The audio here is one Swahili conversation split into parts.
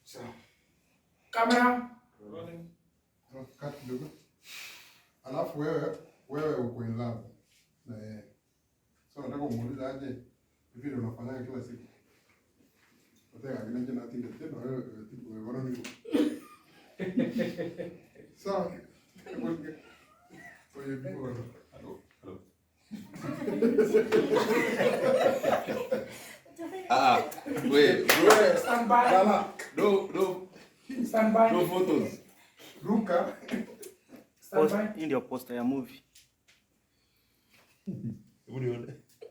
Sawa. Camera Rolling. Cut kidogo. Alafu wewe uko in love na yeye. So nataka umuulize aje hivi ndio unafanya kila siku. Nataka agenda na tinde tena wewe unaona nini? Sawa. Kwa hiyo bibi wana. Hello. Wait. stand by. Lala. No. Stand by. No photos. Ruka. Stand by. Hii ndio poster ya movie.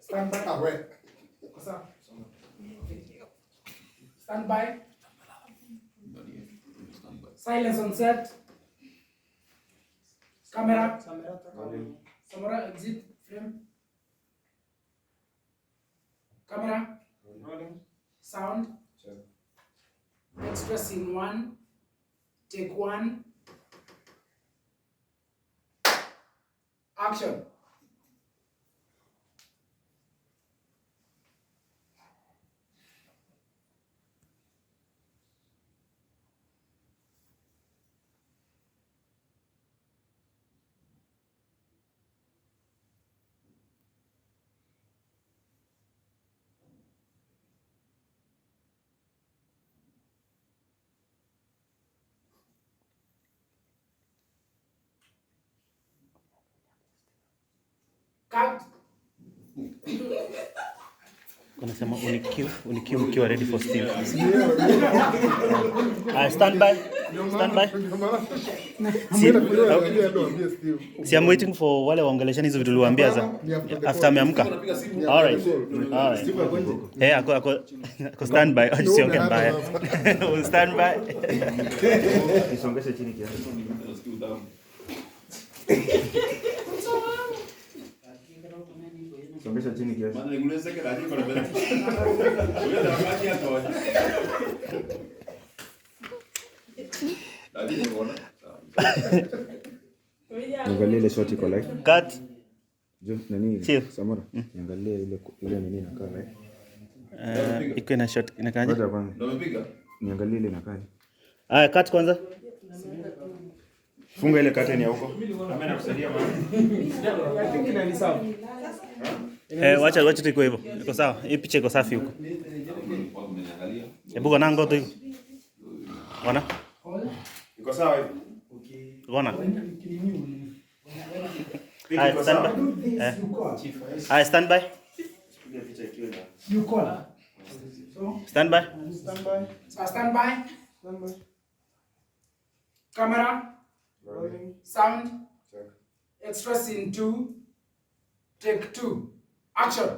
Stand by. Ah, wewe. Kosa. Stand by. Silence on set. Camera. Camera exit frame. Camera. Rolling. Sound. Check. Extra scene 1. Take 1. Action. Cut. Kunasema unikiu mkiwa ready for Steve. Stand by. Si I'm waiting for wale waongeleshani hizo vitu uliwaambia za after ameamka. All right. Ako stand by. Usiongee mbaya. Stand by. Isongeshe chini kiasi. Songesha chini kiasi. Maana niguleze kila hadi kwa mbele. Wewe ndio wakati hapo. Hadi unaona. Angalia ile shot iko like. Cut. Jo nani? Chill. Samora. Angalia ile nini inakaa right. Iko na shot inakaaje? Ndio umepiga? Niangalie ile inakaa. Cut kwanza. Funga ile curtain ya huko. Mimi nakusaidia bwana. Wacha tu iko hivyo. Iko sawa. Hii picha iko safi huko. Hebu gona ngoto hiyo. Gona? Iko sawa hivi. Gona. Stand by. Stand by. Piga picha ikiwa na. You call. So, Stand by. stand by. So, stand by. Stand by. Camera. Rolling. Sound. Check. Extra scene 2. Take 2. Action.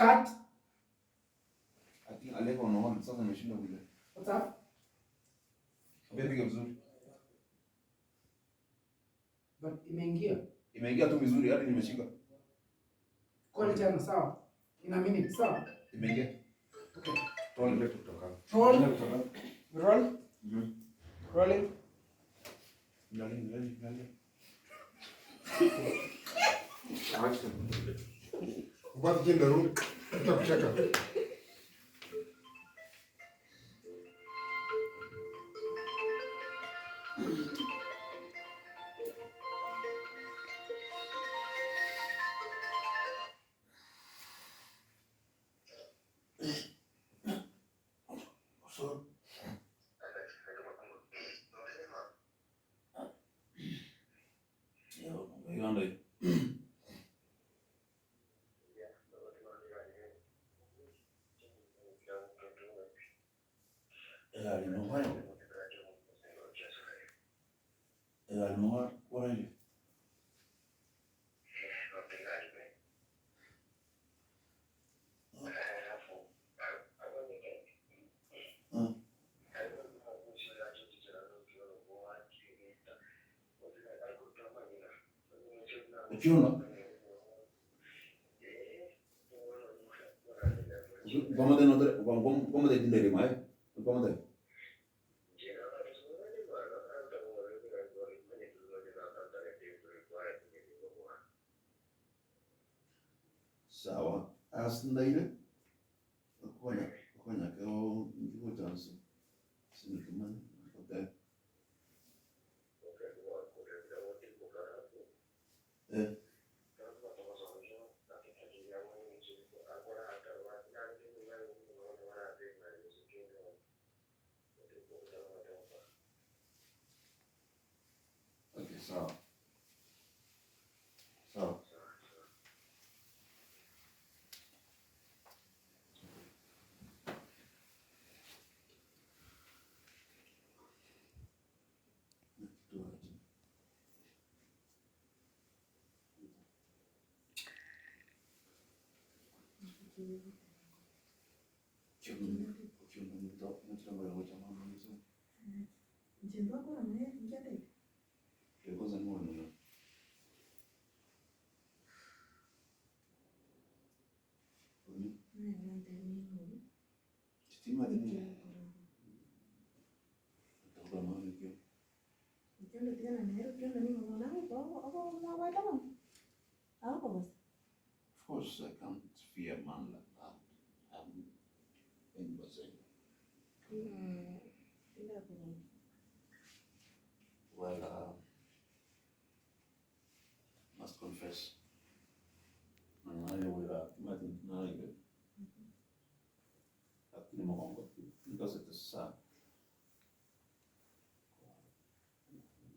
Cut. Ati Aleko unaona sasa nimeshinda vile. What's up? Piga vizuri. But imeingia. Imeingia tu vizuri hadi nimeshika. Call tena sawa. In a minute, sawa. Imeingia. Okay. Roll left kutoka. Roll. Roll. Rolling. Nani. Ubaki jenda room. Tutakucheka. Ukiona vamos de nota, vamos de dinero mais, vamos de. Sawa, aslında ile konya ke o ndigo chansi. Sini kuman, okay. Okay, sawa. Sawa. Of course, I can't fear man like that. In Brazil. Well, must confess. Because it is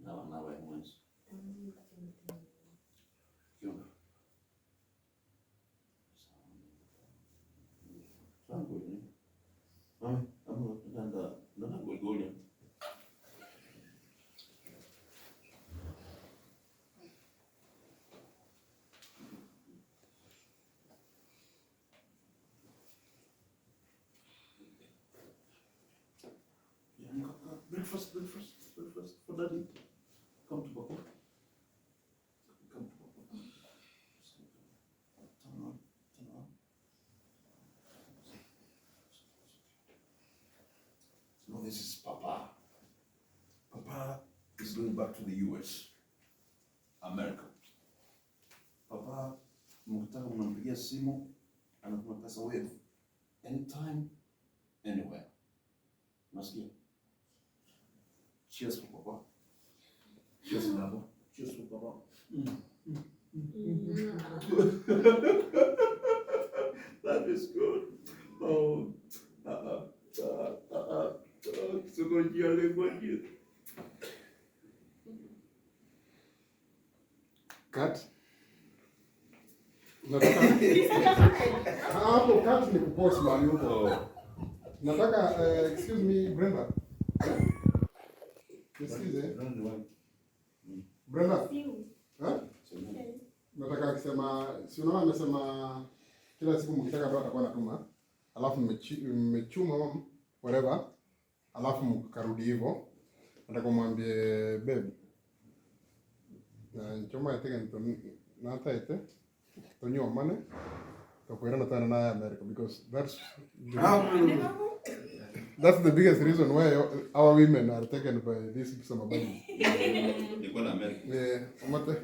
now I want. Breakfast for daddy. Come to Papa. Come to Papa. Turn on. No, this is Papa. Papa is going back to the US, America. Papa, mkutaka unampigia simu, anatuma pesa wewe anytime, anywhere. Nasikia? Cheers for Papa. Cheers, Papa. Cheers for Papa. That is good. Oh, Cut. Nataka hapo cut ni kupost mahali huko. Nataka excuse me Brenda. Excuse Brenda. Nataka akisema si unaona amesema kila siku mkitaka ndo atakuwa anatuma. Alafu mmechuma whatever. Alafu mkarudi hivyo. Nataka kumwambie babe. Na choma iteke nata ite. Tonyo mane. Tokwenda natana na America because that's the biggest reason why our women are taken by this somebody. Yeah, umate.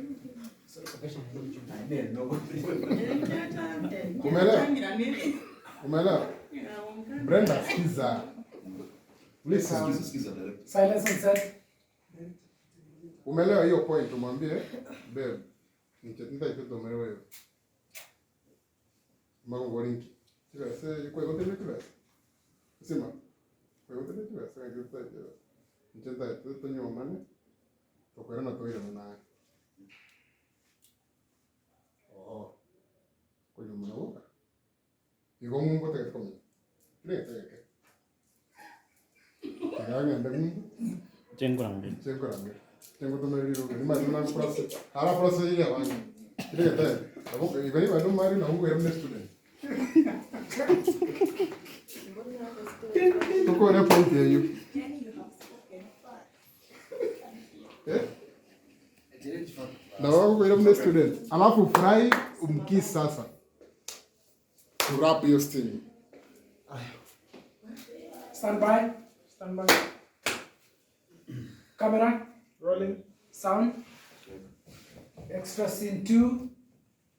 Umela. Brenda, skiza. Listen. Silence on set. Umeelewa hiyo point, umwambie babe, nitaitoa wewe. Mambo ringi. Kila saa yuko yote kila. Sema. Kwa yote kila saa yuko yote. Nitaita tonyo mane. Tokwenda na toile mwana. Oh. Kwa hiyo mnaoka. Yuko mungu teke kama. Kile teke. kagende Chengurange. chekorange tengo tomeriro ni mari na process ala process ile wangu ile kata abo ibani bado mari na ungo yamne student tuko na point ya hiyo na wao yamne student alafu fry umkisi sasa to wrap your steam. Stand by. Stand by. Camera. Rolling. Sound. Extra scene 2.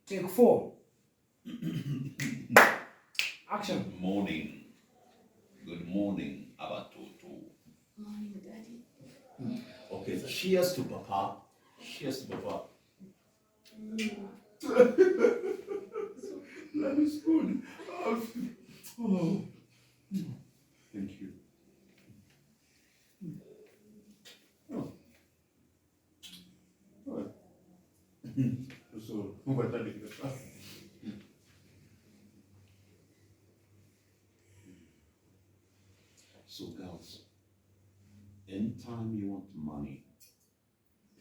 Take 4. Action. Good morning. Good morning, Abatutu. Morning, Daddy. Okay, cheers to Papa. Cheers to Papa. Let me spoon. Oh. Thank you. Oh. What? So, what are you? So, girls, anytime you want money,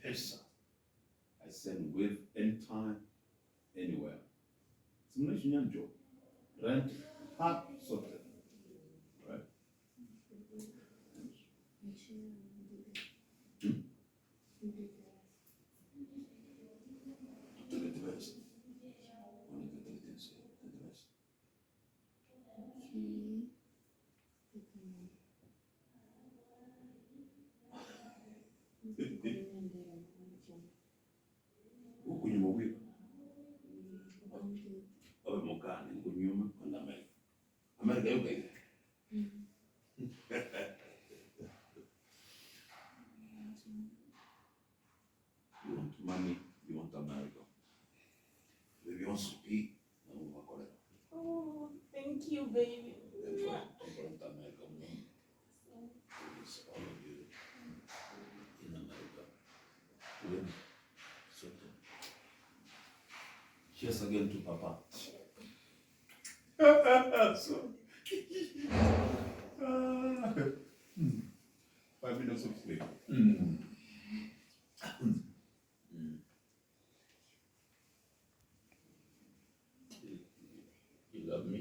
pesa, I send with anytime, anywhere. Simulash nyanjo, rent, hot, sorted. Right? To get the best. Wanna get the things, get the best. Huku nyuma huyo. Awe mokani, huku nyuma, kwenda Amerika. Amerika yuko hivi. You want money, you want America. If you want to speak, no one will call it. Oh, thank you, baby. That's why you want America. It's all of you in America. Win. Certain. Cheers again to Papa. So, 5 minutes of sleep. You love me?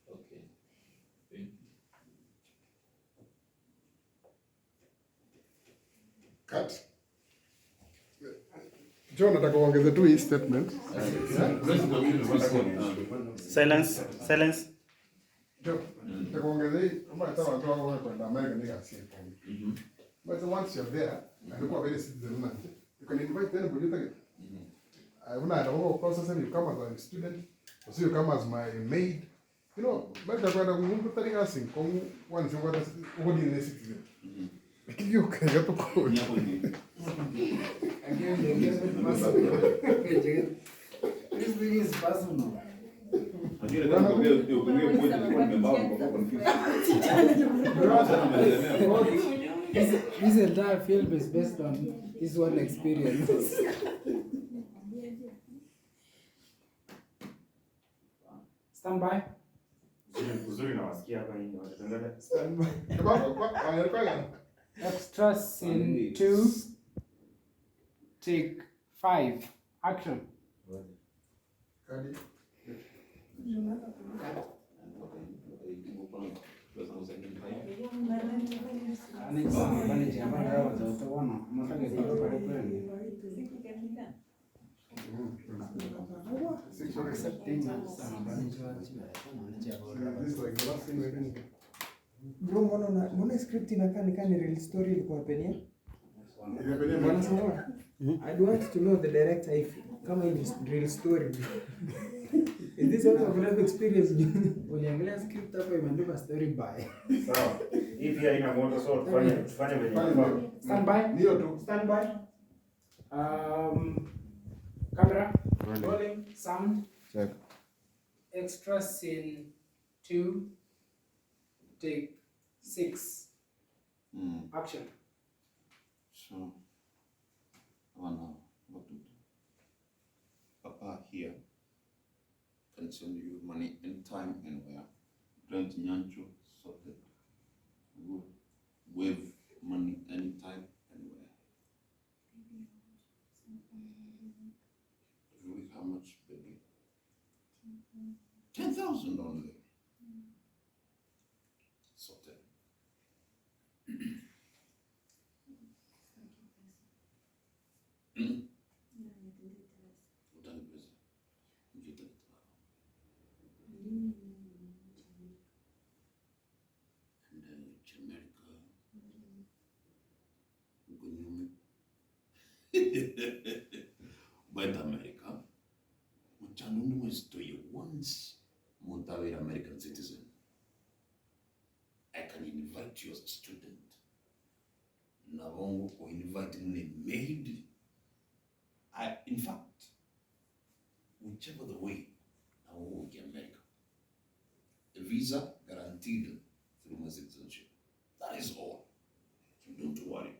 Okay. Thank you. Cut. John nataka kuongeza tu hii statement. Silence. Silence. John, nataka kuongeza hii kama hata watu wao kwenda America ni kasi hapo. But once you're there, and you're very citizen, you can invite anybody you take. When I don't process you come as a student, or so you come as my maid. You know, but that's why I'm going to sing. Come once you want to hold in a citizen. You can get to go. Again, this thing is personal. This entire film is based on this one experience. Stand by. Uzuri na wasikia hapa nje watatangaza. Stand by. Extra scene 2. Take 5. Action. Bro, mbona script inakaa ni real story ilikuwa penia? Wanasema I'd want to know the director if kama hii ni real story. Is this also a life experience? Uliangalia script hapo imeandikwa story by. Sawa. Hii pia ina moto so tufanye venye tunafaa. Stand by. Ndio tu. Stand by. Camera. Rolling. Sound. Check. Extra scene 2. Take 6. Action. So, what to do? Papa here can send you money anytime, anywhere. Rent nyancho, sorted. Good. with money anytime, anywhere. Every week, how much, baby? 10,000 only. Sorted. Utani pesa. Nikita America. But America, Muchanuni was to you once Montavi American citizen. I can invite your student. Navongo or invite a maid. In fact, whichever the way, I will work in America. A visa guaranteed through my citizenship. That is all. So don't worry.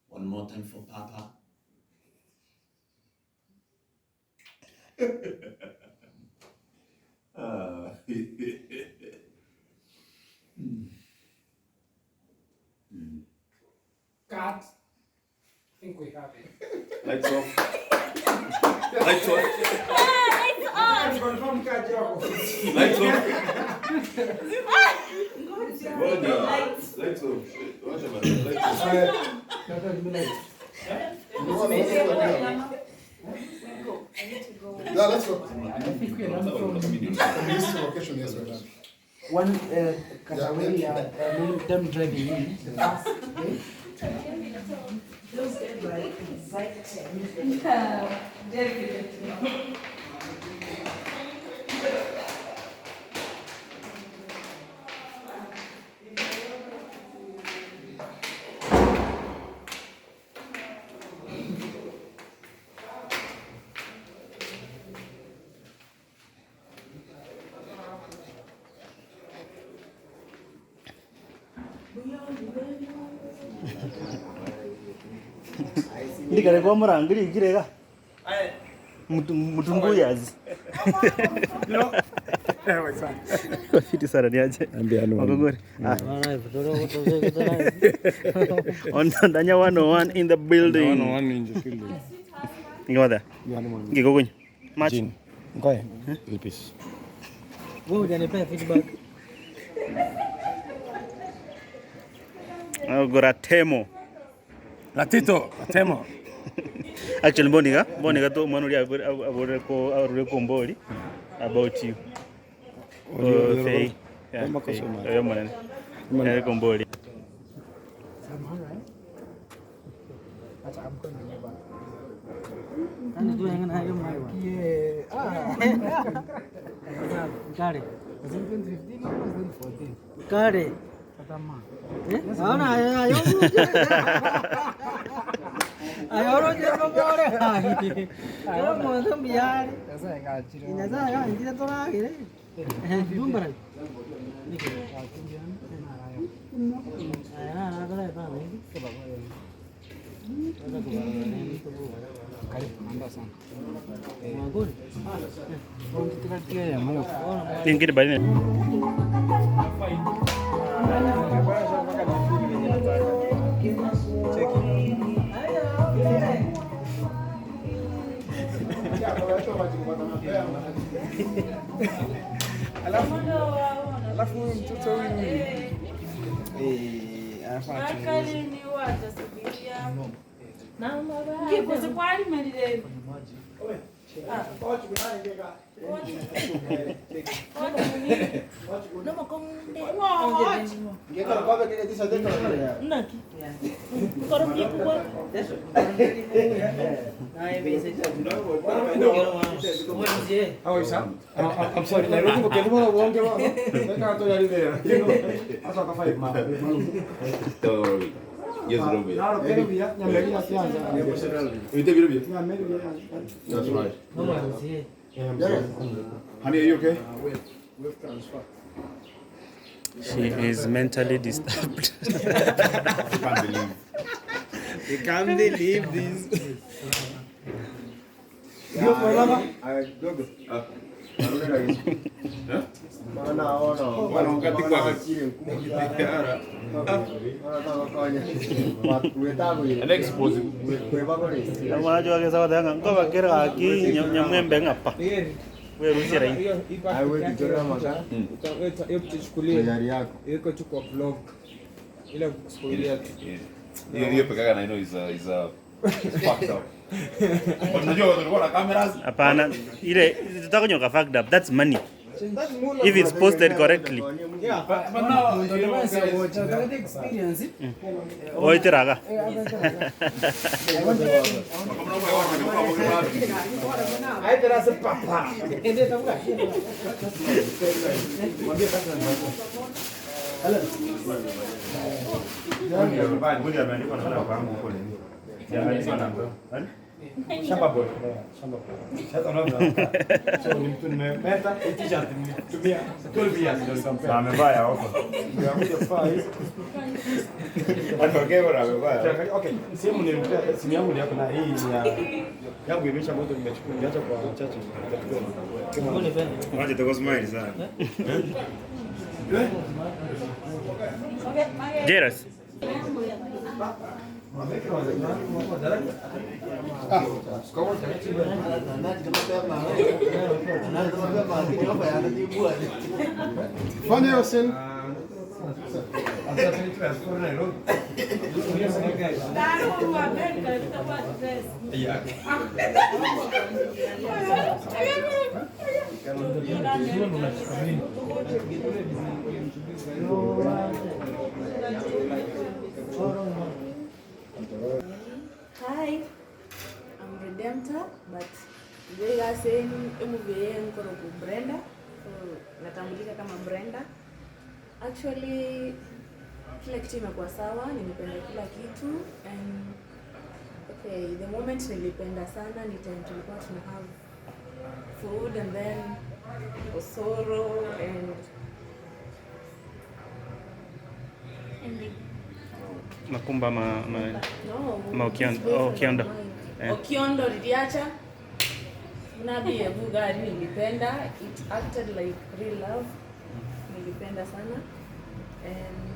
One more time for Papa. Cut. I think we have it. Lights off. Lights off. Confirm card yako. Lights off. Lights. Lights off. Whatever. Lights off. Yeah, let's go. I think we're done from This location, yes, we're done. one category, them driving in. The first day. Ndikare kwa murangiri ikirega. Mutunguyazi. Fiti sana niaje. Ambia anu. Magogori. Ndanya 101 in the building. 101 in the building. Ngwa da. Ngiko kwenye. Match. Ngoe. Lipis. Wewe unanipea feedback. Gora Temo. Latito, Temo. Actually Bonika to manuri abore ko mboli about you. Fei. Yeah. Yo manen. Manen ko mboli. Somehow, right? That's I'm going to never. Kan itu yang ayo mai wa. Yeah. Kare. Was it 2015 or was it 14? Kare. Katama. Ahora ayo. Ayo ro je ko bore. Ayo mo to biar. That's why I got you. Ina za ya inti to ra gire. Dumbar. Tinggi balik. Alafu mtoto huyu I'm sorry, Nairobi porque no lo voy a llevar. No tengo idea. Hasta acá fue más. Don't worry. Yes, Robbie. Claro, pero ya me vi así antes. ¿Viste video? Ya me vi. That's right. No, sí. Honey, are you okay? With transfer. She is mentally disturbed. I can't believe. You can't believe this. Ndio kwa lava. Dogo. Amajo ke sawa danga ko bakira aki nyamwembe ngapa. Wewe rusira hii. Wewe kijana maka. Hiyo tuchukulie. Gari yako. Iko tu kwa vlog. Ile kusimulia. Hiyo pekaka na ino is fucked up. Unajua tulikuwa na cameras. Hapana, ile tutakonyoka fucked up. That's money. If it's posted correctly. Yeah, But now the experience. Oiteraga. aidha sasa papa. Ende tamuka. Ngoja ameandikwa na namba yangu huko nini? Ameandikwa namba. Shamba boy. Shamba boy. Sasa unaona. So ni mtu nimepeta t-shirt nimetumia 12 years ndio nikampa. Amevaa ya huko. Ndio amekuja kufaa hizo. atokee bora amevaa. Okay, simu nilipea simu yangu yako na hii ni ya yangu imesha moto nimechukua niacha kwa chache. Waje toko smile sana. Jeras. Fanya hiyo scene. Hi, I'm Redemptor, but they are saying movie niko Brenda, so natambulika kama Brenda. Actually, kila kitu imekuwa sawa, nimependa kila kitu and okay, the moment nilipenda sana ni time tulikuwa tuna have food and then osoro and Makumba no, Okiondo. Okiondo liliacha Nabi Bugari nilipenda, it acted like real love, nilipenda sana and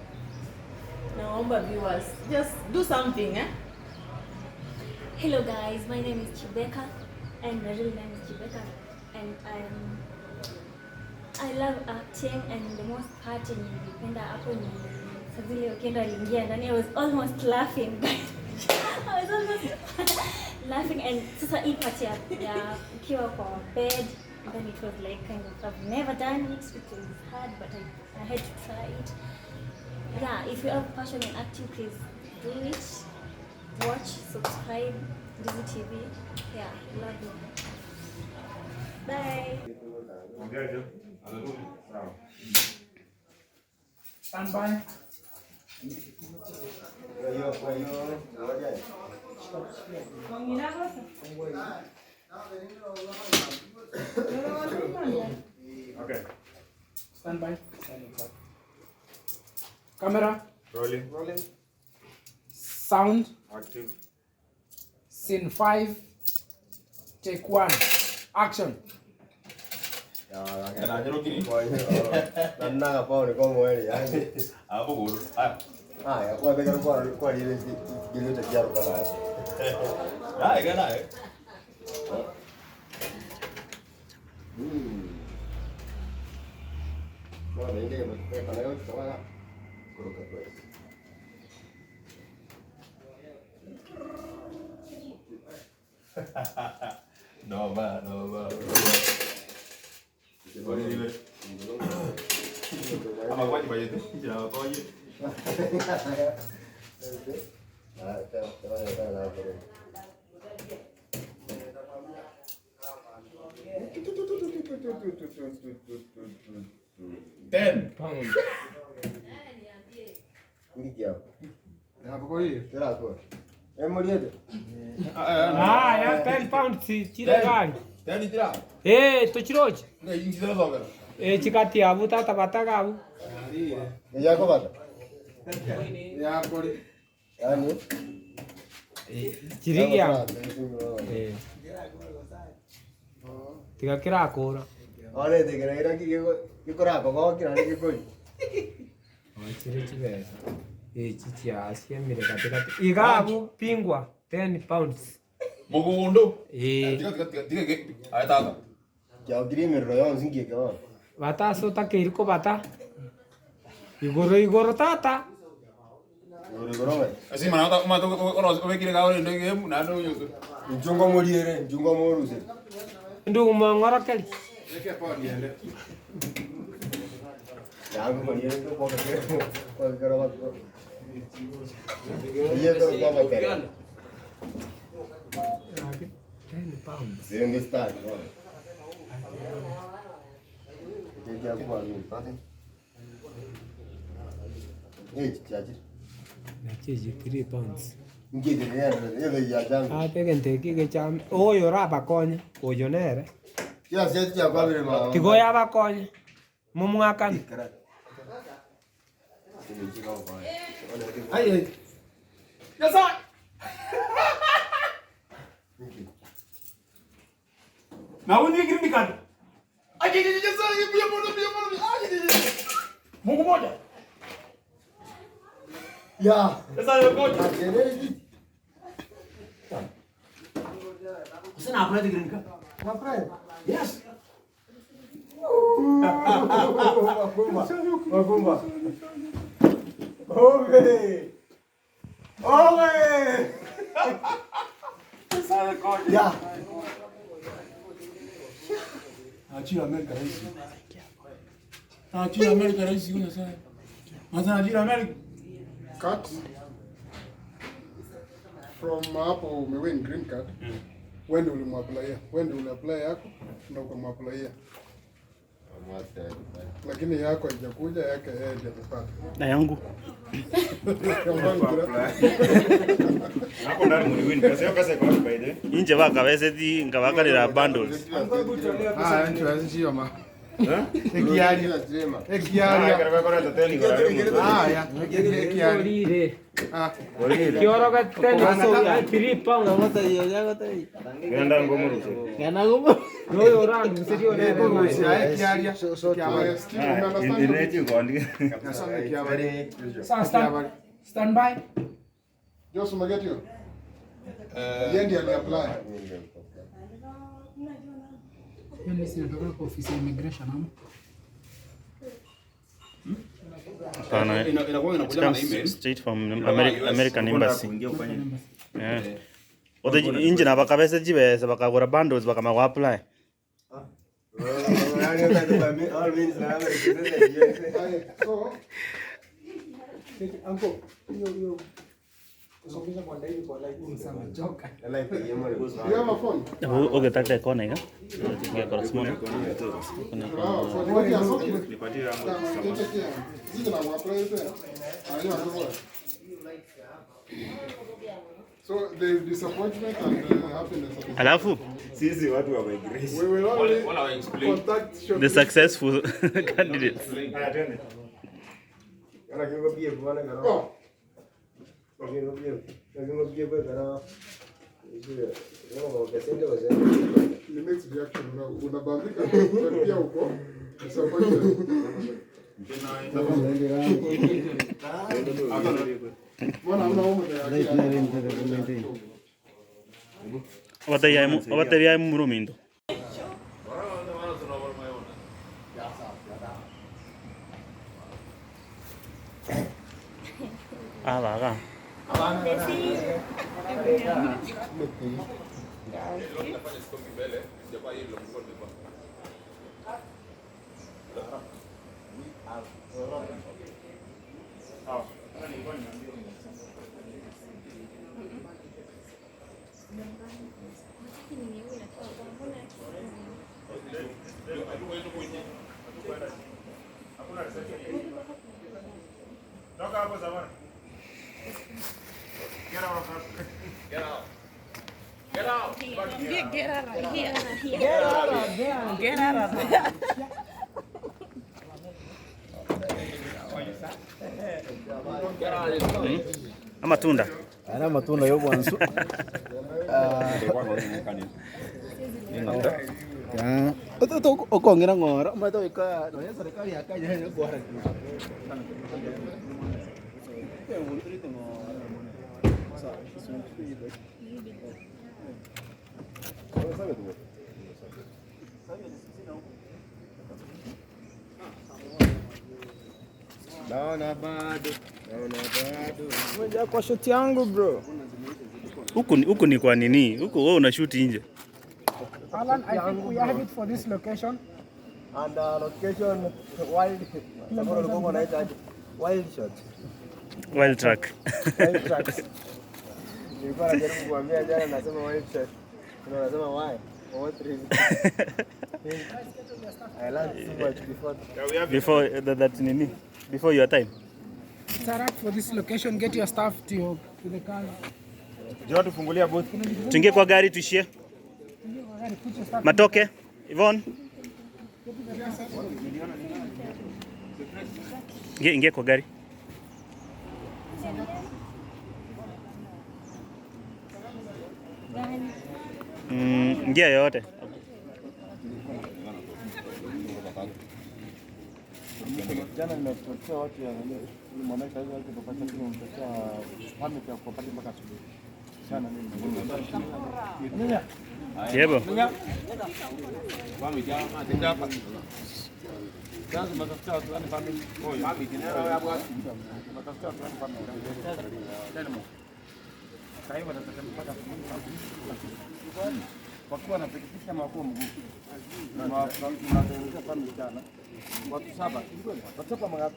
naomba viewers just do something Hello guys, my name is Chibeka and my real name is Chibeka and I love acting and the most part in nilipenda hapo ni vile Okiondo aliingia ndani. I was almost laughing. I was almost laughing and sasa hii part ya ukiwa kwa bed and then it was like kind of I've never done it. It was hard but I had to try it. Yeah, if you have passion in acting, please do it. Watch, subscribe, Dizzy TV. Yeah, love you. Bye. Stand by. Okay. Stand by. Camera. Rolling. Sound. Active. Scene 5. Take 1. Action. Nana pao ni como él, ya. Hapo guru. Ah, ya puede pegar por ahí el kilo de hierro para eso. Dai, dai. No, le dije que para ellos se van a colocar pues. No va. Ama kwaje bajete? Jina kwaje? Ah, te va a dar la por ahí. Nikia. Hapo kwa hiyo. Tera kwa. Moriete. Ya 10 pounds chira gani. Tani tira. Tochirochi. Ngai injira zoga. Chikati abu tata bataka abu. Ya kwa bata. Ya kori. Yani. Chirigi abu. Tiga kira kora. Ole tegera kikora ko kira ni kikoi. Chile chile. Chichi asia mire katikati. Igabu pingwa 10 pounds. Mugundo. Eh. Tiga ayataka. Kya kiri mi royo singi kya. Bata so ta kiriko bata. Igoro tata. Igoro. Asi mana ta kuma to ono kire ka ore ndege na ndo yoso. Njungo moriere, njungo moruse. Ndu mangora kali. Yeke pa niende. Yangu moriere to ko kero ba. Ye to ba kero. 10 pounds. Zengi start. Kya kwa ni pate. Chachi. Nacheji 3 pounds. Ngije yele ya jangu. Pegente kike cham. Oyo rapa konye. Oyo nere. Kya seti ya kwa vile ma. Tigo ya ba konye. Mumwakan. Ai. Yasa. Na wuni green card. Aje yasa pia moja. Mungu moja. Ya. Yasa yokoje. Usana apply the green card. Apply. Yes. Magumba. Okay. Ya. Achira America raisi. Achira America raisi kuna sana. Hasa achira America. Cut. From hapo umewin green card. When ulimwapply? When uliapply yako na ukamwapply. Lakini yako haijakuja, yake yeye ndiye amepata. Na yangu. Hapo ndani mliwin. Pesa iko wapi by the way? Inje baka weseti ngabakalira bundles. Ncho azishio ma. Ekiari. Olire. Kioro ka 3 pounds. Genda ngomuruse. Oyo randu serio lebo. Indenechi gondi. Stand by. Josu Magetio. Yeye ndiye aliapply. Mimi sinatoka kwa ofisi ya immigration ama. Pana. Inakuja straight from American embassy. Yeah. Odo inje na bakabese jibese bakagora bundles bakama apply. So, Uncle, yo. Usomesha kwa ndani kwa like sana joka. you have a phone? Okay, takta kona higa. Tingia kwa small. Nipatie yangu. Zile na wapply tena. So the disappointment and happiness. Alafu Sisi watu wa migration. We will only contact the successful candidates. Haya twende. Kana kingo pia bwana kana. Oh. Kingo pia kana. The next reaction unabambika pia uko disappointed. Mbona una umo ya Wateria murumindo. Vaga. Amatunda. Ana matunda yo bwansu. Ya. Itu ukongira ngora, mbona toika, no serikali ya Kenya hayo bora. Naona bado. Ngoja kwa shoti yangu bro. Huku ni kwa nini? Huku wewe una shoot nje. Alan, I think we have it for this location. And location wild. Sababu ulikuwa unaita wild shot. Wild track. Wild tracks. Nilikuwa najaribu kuambia jana nasema wild shot. Unasema why? For what reason? I learned too much Before that nini? Before your time. Sarah, for this location, get your stuff to the car. Njoo tufungulia booth. Tuingie kwa gari tuishie. Matoke. Yvonne. Ingia kwa gari. Ingia yote. Jana nimetoa watu ya mwanamke hizo watu kupata kitu mtoto permit ya kupata mpaka asubuhi. Sana mimi. Yebo. Family jamaa tenda hapa. Sasa mtafuta watu gani family? Oh, family kinara wewe hapo. Mtafuta watu gani family? Tena mo. Sasa hivi wanataka mpaka kwa kuwa na pikipiki kama kwa mguu. Na tunatengeneza family jana. Watu 7. Watoka mangapi?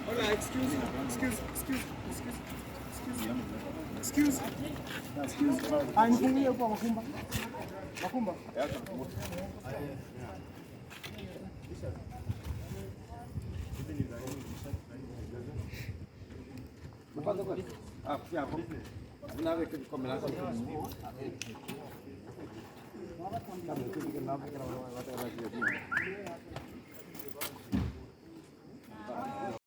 Hola, excuse. Nifungie kwa Makumba. Makumba.